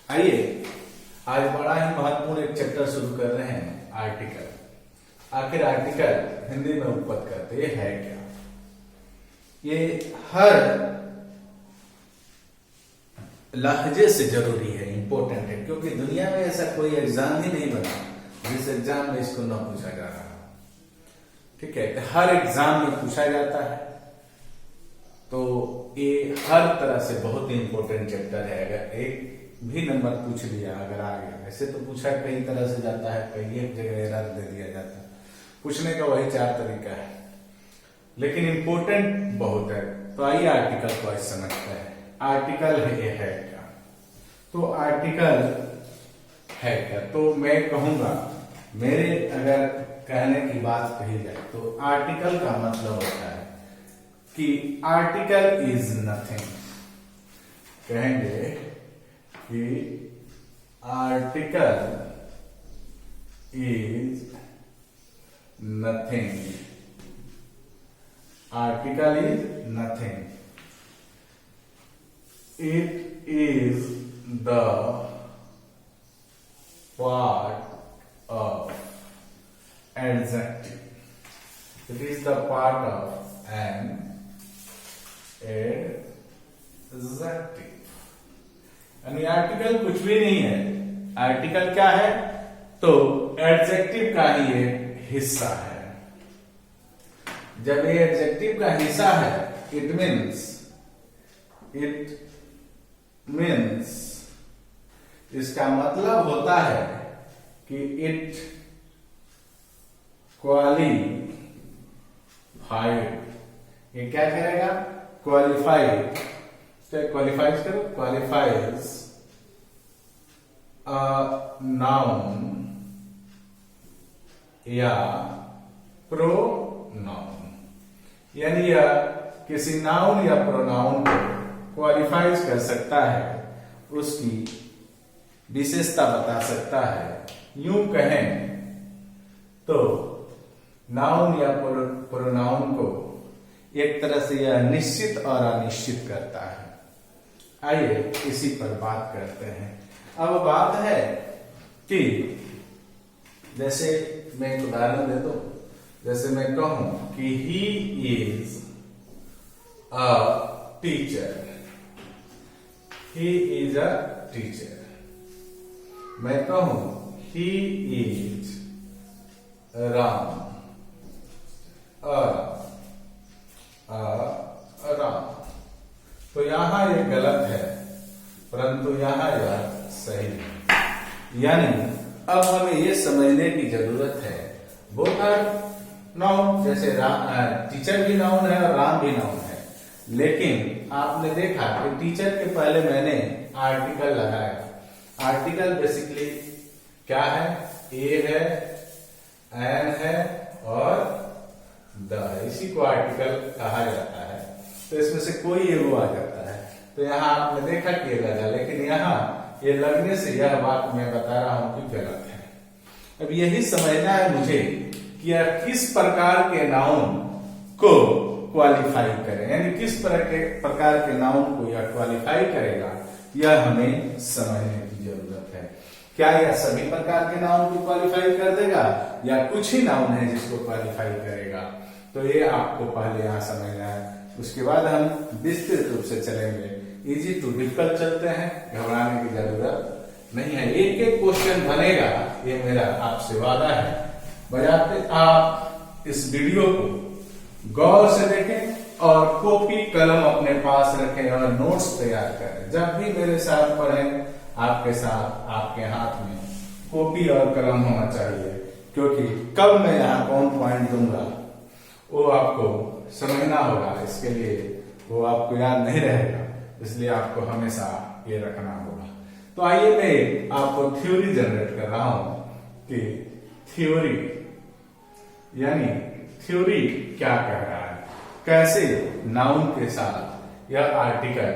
आइए आज बड़ा ही महत्वपूर्ण एक चैप्टर शुरू कर रहे हैं, आर्टिकल। आखिर आर्टिकल हिंदी में उत्पत्ति करते ये है क्या? ये हर लहजे से जरूरी है, इंपॉर्टेंट है, क्योंकि दुनिया में ऐसा कोई एग्जाम ही नहीं बना जिस एग्जाम में इसको न पूछा जा रहा। ठीक है, हर एग्जाम में पूछा जाता है, तो ये हर तरह से बहुत ही इंपॉर्टेंट चैप्टर है। अगर एक भी नंबर पूछ लिया अगर आ गया, ऐसे तो पूछा कई तरह से जाता है, कई एक जगह एरर दे दिया जाता है, पूछने का वही 4 तरीका है, लेकिन इंपॉर्टेंट बहुत है। तो आइए आर्टिकल को आज समझते हैं। आर्टिकल है क्या? तो आर्टिकल है क्या, तो मैं कहूंगा, मेरे अगर कहने की बात कही जाए तो आर्टिकल का मतलब होता है कि आर्टिकल इज नथिंग। कहेंगे कि article is nothing. Article is nothing, it is the part of adjective. It is the part of an adjective. यानी आर्टिकल कुछ भी नहीं है। आर्टिकल क्या है? तो एडजेक्टिव का ही एक हिस्सा है। जब ये एडजेक्टिव का हिस्सा है, इट मीन्स इसका मतलब होता है कि इट क्वालिफाइड। ये क्या करेगा? क्वालिफाइड। क्वालिफाइज करो, क्वालिफाइज अ नाउन या प्रोनाउन, यानी यह किसी नाउन या प्रोनाउन को क्वालिफाइज कर सकता है, उसकी विशेषता बता सकता है। यूं कहें तो नाउन या प्रोनाउन को एक तरह से यह निश्चित और अनिश्चित करता है। आइए इसी पर बात करते हैं। अब बात है कि जैसे मैं एक उदाहरण दे दूं, जैसे मैं कहूं कि he is a teacher. He is a teacher. मैं कहूं ही इज राम। राम, तो यहां ये गलत है, परंतु यहां यह सही है। यानी अब हमें ये समझने की जरूरत है, बोथ आर नाउन, जैसे टीचर भी नाउन है और राम भी नाउन है, लेकिन आपने देखा कि टीचर के पहले मैंने आर्टिकल लगाया। आर्टिकल बेसिकली क्या है? ए है, एन है और द है, इसी को आर्टिकल कहा जाता है। तो इसमें से कोई एगो आ जाता है, तो यहाँ आपने देखा कि ये लगा, लेकिन यहाँ ये लगने से यह बात मैं बता रहा हूं कि गलत है। अब यही समझना है मुझे कि यह किस प्रकार के नाउन को क्वालिफाई करे, यानी किस प्रकार के नाउन को यह क्वालिफाई करेगा, यह हमें समझने की जरूरत है। क्या यह सभी प्रकार के नाउन को क्वालिफाई कर देगा या कुछ ही नाउन है जिसको क्वालिफाई करेगा? तो ये आपको पहले यहां समझना है, उसके बाद हम विस्तृत रूप से चलेंगे। इजी टू डिफिकल्ट चलते हैं, घबराने की जरूरत नहीं है। एक एक क्वेश्चन बनेगा, ये मेरा आपसे वादा है। बजाते आप इस वीडियो को गौर से देखें और कॉपी कलम अपने पास रखें और नोट्स तैयार करें। जब भी मेरे साथ पढ़ें, आपके साथ आपके हाथ में कॉपी और कलम होना चाहिए, क्योंकि कब मैं यहाँ कौन पॉइंट दूंगा वो आपको समझना होगा। इसके लिए वो आपको याद नहीं रहेगा, इसलिए आपको हमेशा ये रखना होगा। तो आइए मैं आपको थ्योरी जनरेट कर रहा हूं कि थ्योरी यानी थ्योरी क्या कह रहा है, कैसे नाउन के साथ यह आर्टिकल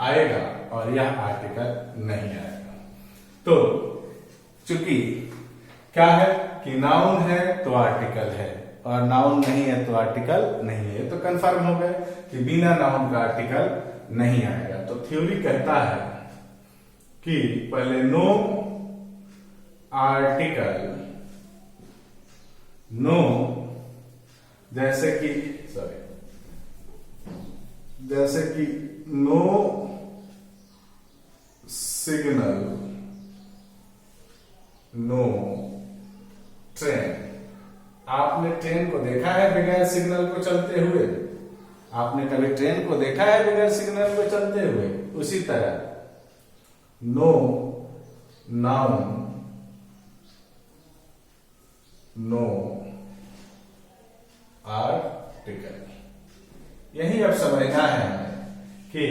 आएगा और यह आर्टिकल नहीं आएगा। तो चूंकि क्या है कि नाउन है तो आर्टिकल है और नाउन नहीं है तो आर्टिकल नहीं है, तो कंफर्म हो गए कि बिना नाउन का आर्टिकल नहीं आएगा। तो थ्योरी कहता है कि पहले नो आर्टिकल, नो जैसे कि नो सिग्नल, नो ट्रेन। आपने ट्रेन को देखा है बगैर सिग्नल को चलते हुए? आपने कभी ट्रेन को देखा है बगैर सिग्नल को चलते हुए? उसी तरह नो नाउन, नो आर्टिकल। यही अब समझना है हमें कि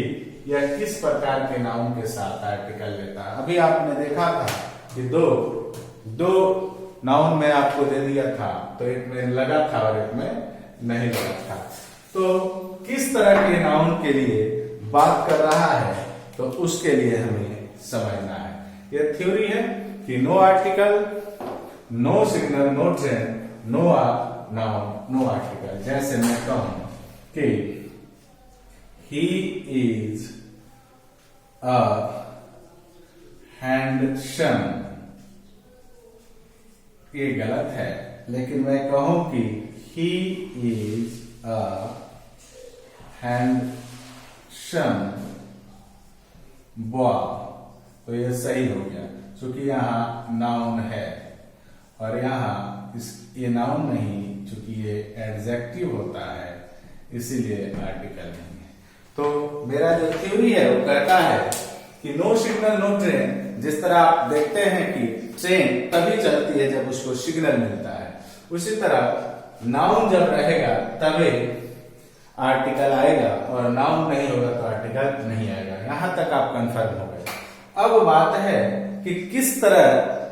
यह किस प्रकार के नाउन के साथ आर्टिकल लेता है। अभी आपने देखा था कि दो नाउन में आपको दे दिया था, तो एक में लगा था और एक में नहीं लगा था। तो किस तरह के नाउन के लिए बात कर रहा है, तो उसके लिए हमें समझना है। यह थ्योरी है कि no article, no signal, no train, no noun, no article. जैसे मैं कहूं कि ही इज अ हैंडसम, ये गलत है, लेकिन मैं कहूं कि he is a handsome boy, तो ये सही हो गया, क्योंकि यहाँ नाउन है और यहाँ ये नाउन नहीं, चूंकि ये एडजेक्टिव होता है, इसीलिए आर्टिकल नहीं है। तो मेरा जो थ्योरी है वो कहता है कि नो सिग्नल नो ट्रेन। जिस तरह आप देखते हैं कि ट्रेन तभी चलती है जब उसको सिग्नल मिलता है, उसी तरह नाउन जब रहेगा तभी आर्टिकल आएगा और नाउन नहीं होगा तो आर्टिकल नहीं आएगा। यहां तक आप कंफर्म हो गए। अब बात है कि किस तरह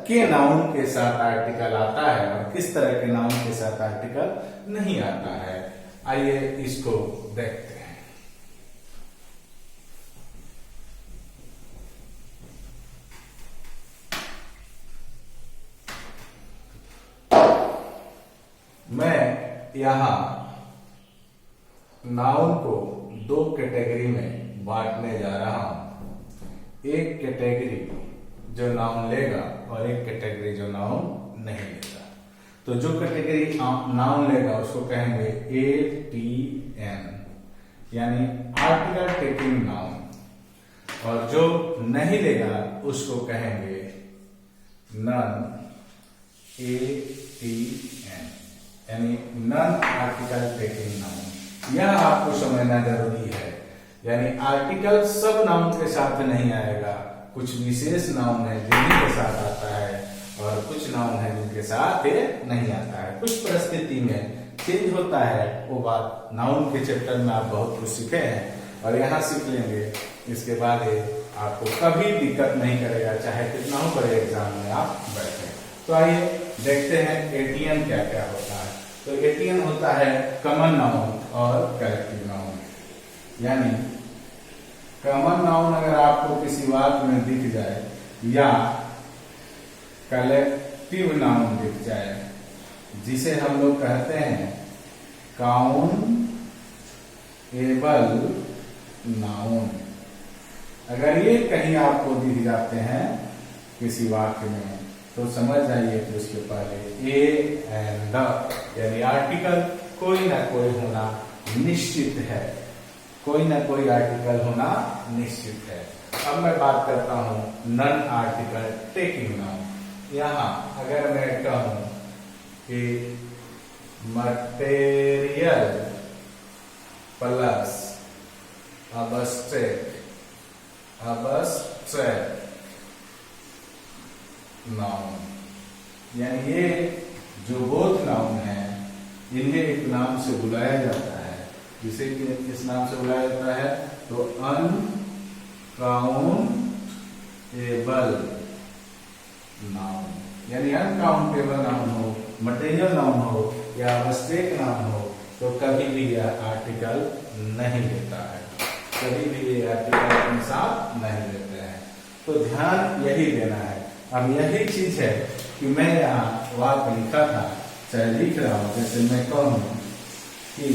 के नाउन के साथ आर्टिकल आता है और किस तरह के नाउन के साथ आर्टिकल नहीं आता है। आइए इसको देखते हैं। मैं यहां नाउन को दो कैटेगरी में बांटने जा रहा हूं। एक कैटेगरी जो नाउन लेगा और एक कैटेगरी जो नाउन नहीं लेगा। तो जो कैटेगरी नाउन लेगा उसको कहेंगे ATN, यानी आर्टिकल टेकिंग नाउन, और जो नहीं लेगा उसको कहेंगे नॉन ATN, यानी नॉन आर्टिकल टेकिंग नाउन। यह आपको समझना जरूरी है। यानी आर्टिकल सब नाउन के साथ नहीं आएगा, कुछ विशेष नाउन है जिन्हीं के साथ आता है और कुछ नाउन है जिनके साथ नहीं आता है। कुछ परिस्थिति में चेंज होता है, वो बात नाउन के चैप्टर में आप बहुत कुछ सीखे हैं और यहाँ सीख लेंगे। इसके बाद आपको कभी दिक्कत नहीं करेगा, चाहे कितना हो बड़े एग्जाम में आप बैठे। तो आइए देखते हैं ATN क्या क्या होता है। तो ATN होता है कॉमन नाउन और कलेक्टिव नाउन। यानी कॉमन नाउन अगर आपको किसी वाक्य में दिख जाए या कलेक्टिव नाउन दिख जाए, जिसे हम लोग कहते हैं काउंटेबल नाउन, अगर ये कहीं आपको दिख जाते हैं किसी वाक्य में, तो समझ जाइए कि उसके पहले ए एंड द यानी आर्टिकल कोई ना कोई होना निश्चित है, कोई ना कोई आर्टिकल होना निश्चित है। अब मैं बात करता हूं नॉन आर्टिकल टेकिंग नाउन। यहां अगर मैं कहूं कि मटेरियल प्लस अबस्ट्रैक्ट नाउन, यानी ये जो बोथ नाउन है इन्हें एक नाम से बुलाया जाता है, जिसे किस नाम से बुलाया जाता है, तो अनकाउंटेबल नाउन। यानी अनकाउंटेबल नाउन हो, मटेरियल नाउन हो या अबस्ट्रैक्ट नाउन हो, तो कभी भी यह आर्टिकल नहीं लेता है, कभी भी ये आर्टिकल अपने साथ नहीं लेते हैं। तो ध्यान यही देना है। अब यही चीज है कि मैं यहाँ वाक्य लिखा था, चाहे लिख रहा हूं, जैसे मैं कहूं कि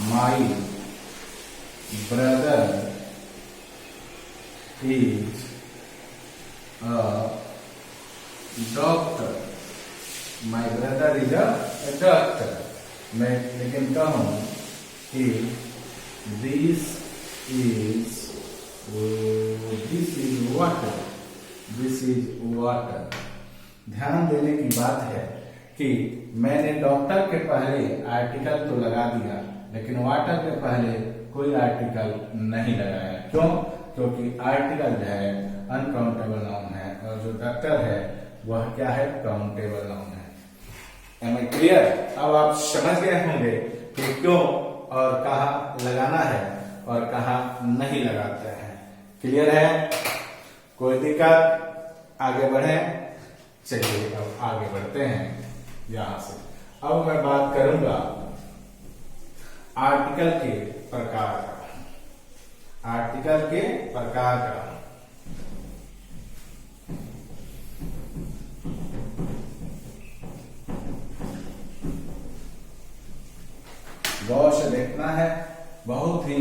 my brother is a doctor, my brother is a doctor. मैं लेकिन कहूं कि this is water, this is water. ध्यान देने की बात है कि मैंने डॉक्टर के पहले आर्टिकल तो लगा दिया, लेकिन वाटर के पहले कोई आर्टिकल नहीं लगाया। क्यों? क्योंकि आर्टिकल जो है अनकाउंटेबल नाउन है और जो डॉक्टर है वह क्या है? काउंटेबल नाउन है। Am I clear? अब आप समझ गए होंगे कि क्यों और कहाँ लगाना है और कहाँ नहीं लगाते हैं। क्लियर है? कोई दिक्कत? आगे बढ़े? चलिए अब आगे बढ़ते हैं यहां से। अब मैं बात करूंगा आर्टिकल के प्रकार का। आर्टिकल के प्रकार का गौर से देखना है, बहुत ही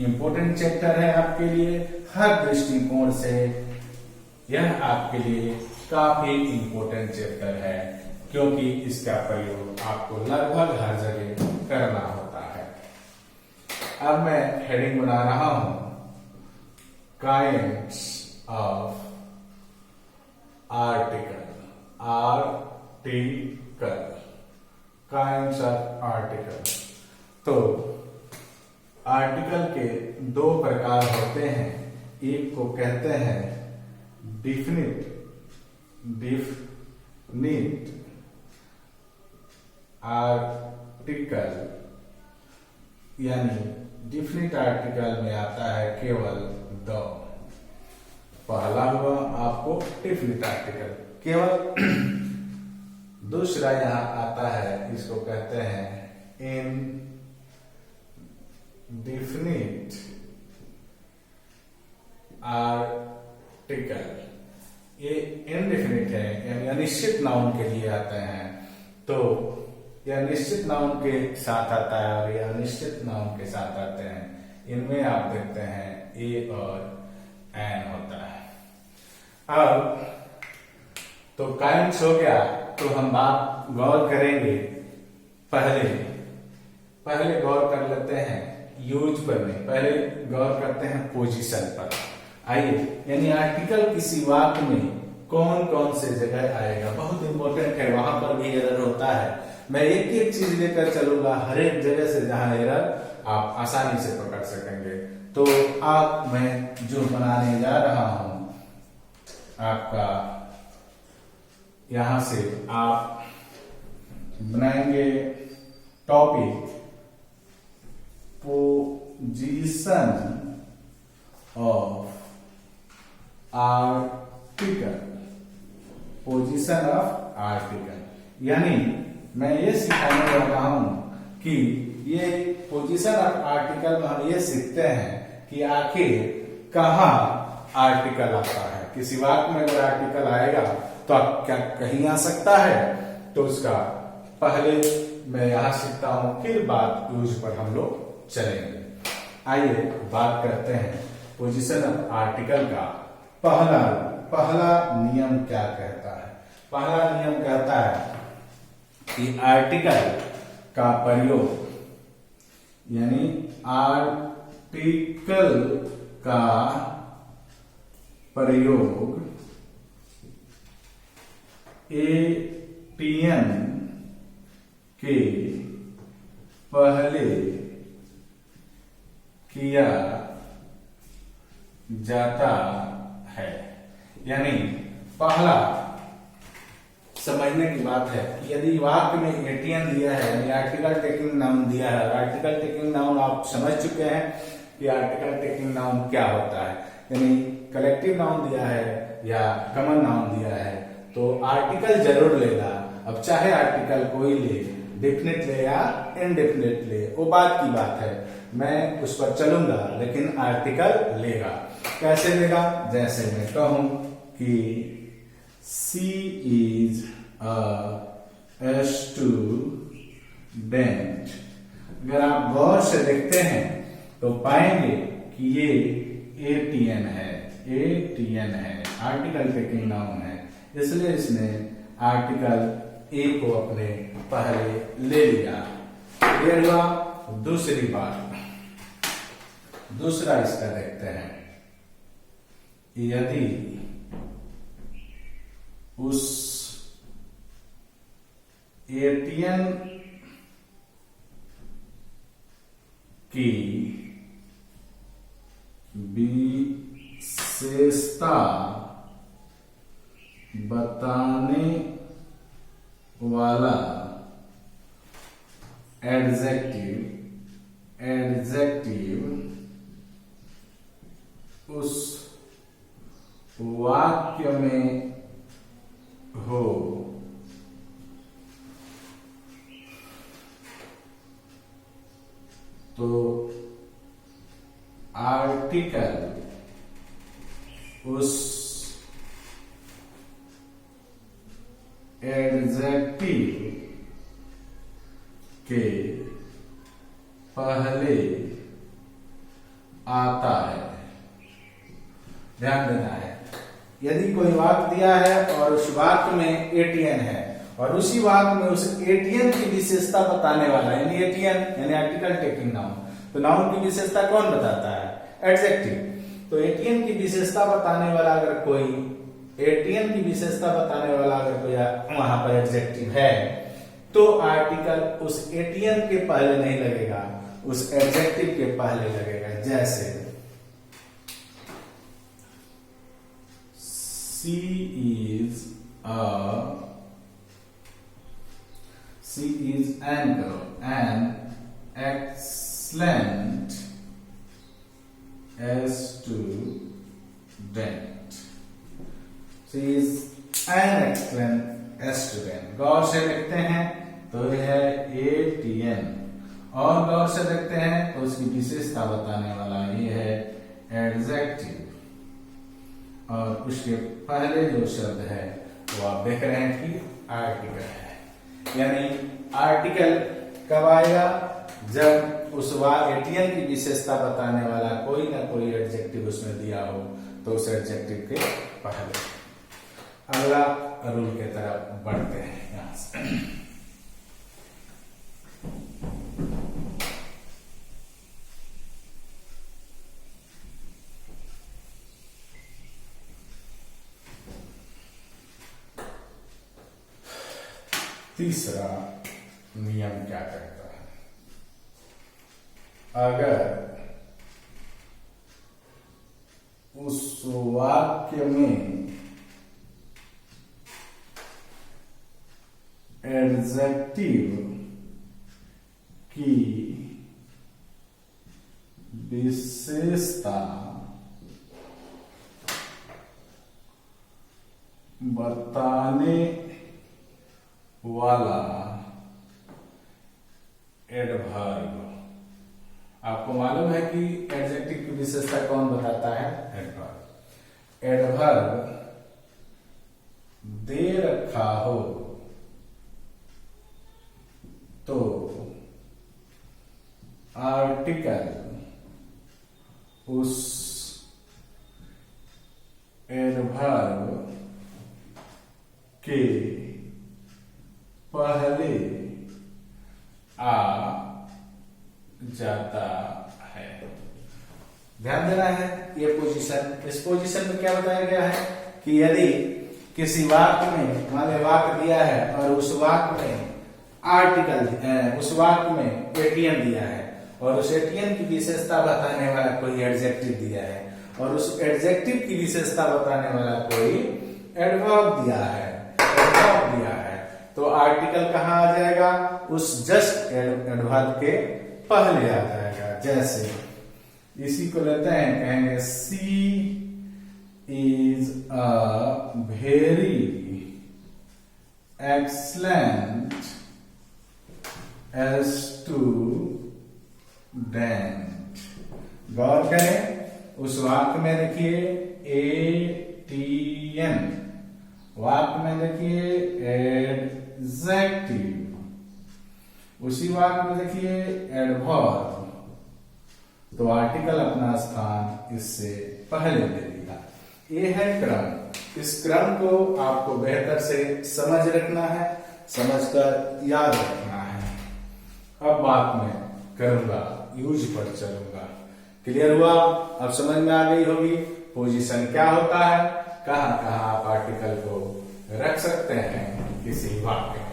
इंपॉर्टेंट चैप्टर है आपके लिए। हर दृष्टिकोण से यह आपके लिए काफी इंपॉर्टेंट चैप्टर है, क्योंकि इसका प्रयोग आपको लगभग हर जगह करना होता है। अब मैं हेडिंग बना रहा हूं, kinds of article. Article, kinds of article. तो आर्टिकल के दो प्रकार होते हैं। एक को कहते हैं डिफिनिट आर्टिकल, यानी डिफिनिट आर्टिकल में आता है केवल द। पहला हुआ आपको डिफिनिट आर्टिकल केवल। दूसरा यहां आता है, इसको कहते हैं इन डिफिनिट आर्टिकल। ये इनडेफिनिट है, यानी अनिश्चित नाउन के लिए आते हैं। तो यह निश्चित नाउन के साथ आता है और यह अनिश्चित नाउन के साथ आते हैं। इनमें आप देखते हैं ए और एन होता है। अब तो काइंड्स हो गया, तो हम बात गौर करेंगे। पहले गौर कर लेते हैं यूज पर नहीं, पहले गौर करते हैं पोजीशन पर। आइए, यानी आर्टिकल किसी वाक्य में कौन कौन से जगह आएगा, बहुत इंपॉर्टेंट है। वहां पर भी एरर होता है। मैं एक एक चीज लेकर चलूंगा, हर एक जगह से जहां एरर आप आसानी से पकड़ सकेंगे। तो आप मैं जो बनाने जा रहा हूं आपका, यहां से आप बनाएंगे topic position of article. Position of article, यानी मैं ये सिखाने लगा हूं कि ये पोजीशन ऑफ आर्टिकल में हम ये सीखते हैं कि आखिर कहाँ आर्टिकल आता है। किसी वाक्य में अगर आर्टिकल आएगा तो आप क्या कहीं आ सकता है, तो उसका पहले मैं यहां सीखता हूं, फिर बात यूज पर हम लोग चलेंगे। आइए बात करते हैं पोजीशन ऑफ आर्टिकल का। पहला नियम क्या कहता है? पहला नियम कहता है कि आर्टिकल का प्रयोग, यानी आर्टिकल का प्रयोग एटीएन के पहले किया जाता है। यानी पहला समझने की बात है, यदि वाक्य में एटीएन दिया है, यानी आर्टिकल टेकिंग नाउन दिया है। आर्टिकल टेकिंग नाउन आप समझ चुके हैं कि आर्टिकल टेकिंग नाउन क्या होता है, यानी कलेक्टिव नाउन दिया है या कॉमन नाउन दिया है तो आर्टिकल जरूर लेगा। अब चाहे आर्टिकल कोई ले, डेफिनेट ले या इनडेफिनेट ले, वो बात की बात है, मैं उस पर चलूंगा, लेकिन आर्टिकल लेगा। कैसे लेगा? जैसे मैं कहूं कि सी इज अ स्टूडेंट। अगर आप गौर से देखते हैं तो पाएंगे कि ये एटीएन है। ATN है, आर्टिकल टेकिंग नाउन है, इसलिए इसने आर्टिकल ए को अपने पहले ले लिया। ये हुआ दूसरी बात। दूसरा इसका देखते हैं, यदि उस ATN की विशेषता बताने वाला एडजेक्टिव उस वाक्य में हो तो आर्टिकल उस एडजेक्टिव के पहले आता है। ध्यान देना है, यदि कोई वाक्य दिया है और उस वाक्य में ATN है और उसी वाक्य में उस ATN की विशेषता बताने वाला यानी ATN यानी आर्टिकल टेकिंग नाउन, तो नाउन की विशेषता कौन बताता है? एडजेक्टिव। तो ATN की विशेषता बताने वाला अगर कोई ATN की विशेषता बताने वाला अगर कोई वहां पर एडजेक्टिव है तो आर्टिकल उस ATN के पहले नहीं लगेगा, उस एडजेक्टिव के पहले लगेगा। जैसे she is an excellent student। She is an excellent student। गौर से देखते हैं तो यह है ATN, और गौर से देखते हैं तो उसकी विशेषता बताने वाला ये है एडजेक्टिव, और उसके पहले जो शब्द है वो आप देख रहे हैं कि आर्टिकल है। यानी आर्टिकल कब आएगा? जब उस ATN की विशेषता बताने वाला कोई ना कोई एडजेक्टिव उसमें दिया हो तो उस एडजेक्टिव के पहले। अगला रूल के तरफ बढ़ते हैं यहां से। तीसरा नियम क्या कहता है? अगर उस वाक्य में एडजेक्टिव की विशेषता बताने वाला एडवर्ब, आपको मालूम है कि एडजेक्टिव की विशेषता कौन बताता है? एडवर्ब। एडवर्ब दे रखा हो तो आर्टिकल उस एडवर्ब के पहले आ जाता है। ध्यान देना है ये पोजीशन। इस पोजीशन में क्या बताया गया है कि यदि किसी वाक्य में, मान लो वाक्य दिया है और उस वाक्य में आर्टिकल, उस वाक्य में ATN दिया है और उस ATN की विशेषता बताने वाला कोई एडजेक्टिव दिया है और उस एडजेक्टिव की विशेषता बताने वाला कोई एडवर्ब दिया है, तो आर्टिकल कहां आ जाएगा? उस जस्ट एडवर्ब के पहले आ जाएगा। जैसे इसी को लेते हैं, कहेंगे C is a very excellent student. गौर करें, उस वाक्य में देखिए ATN, वाक्य में देखिए एडजेक्टिव, उसी वाक्य में देखिए एडवर्ब, तो आर्टिकल अपना स्थान इससे पहले ले लिया। ये है क्रम। इस क्रम को आपको बेहतर से समझ रखना है, समझकर याद रखना है। अब बात मैं करूंगा, यूज पर चलूंगा। क्लियर हुआ? अब समझ में आ गई होगी पोजीशन क्या होता है, कहां कहां आप आर्टिकल को रख सकते हैं किसी वाक्य में।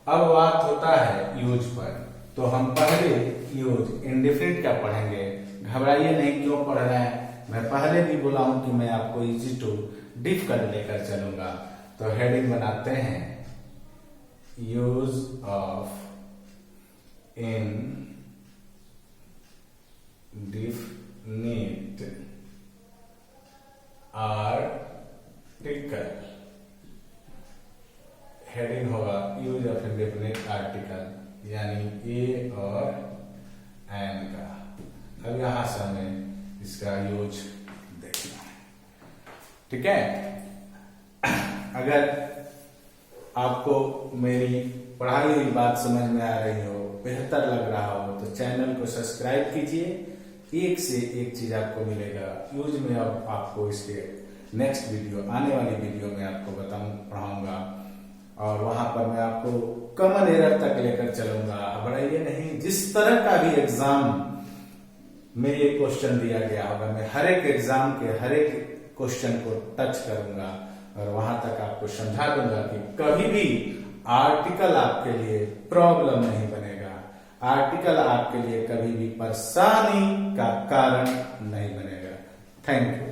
अब बात होता है यूज पर। तो हम पहले यूज इंडेफिनिट का पढ़ेंगे। घबराइए नहीं, क्यों पढ़ रहे हैं, मैं पहले भी बोला हूं कि मैं आपको इजी टू डिफिकल्ट लेकर चलूंगा। तो हेडिंग बनाते हैं, use of indefinite article. Heading होगा यूज ऑफ इंडेफिनिट आर्टिकल, यानी ए और एन का। अब यहां से हमें इसका यूज देखना है। ठीक है? अगर आपको मेरी पढ़ाई हुई बात समझ में आ रही हो, बेहतर लग रहा हो, तो चैनल को सब्सक्राइब कीजिए। एक से एक चीज आपको मिलेगा यूज में। अब आपको इसके नेक्स्ट वीडियो, आने वाली वीडियो में आपको पढ़ाऊंगा, और वहां पर मैं आपको कॉमन एरर तक लेकर चलूंगा। घबराइए नहीं, जिस तरह का भी एग्जाम में ये क्वेश्चन दिया गया होगा, मैं हर एक एग्जाम के हर एक क्वेश्चन को टच करूंगा और वहां तक आपको समझा दूंगा कि कभी भी आर्टिकल आपके लिए प्रॉब्लम नहीं बनेगा, आर्टिकल आपके लिए कभी भी परेशानी का कारण नहीं बनेगा। Thank you.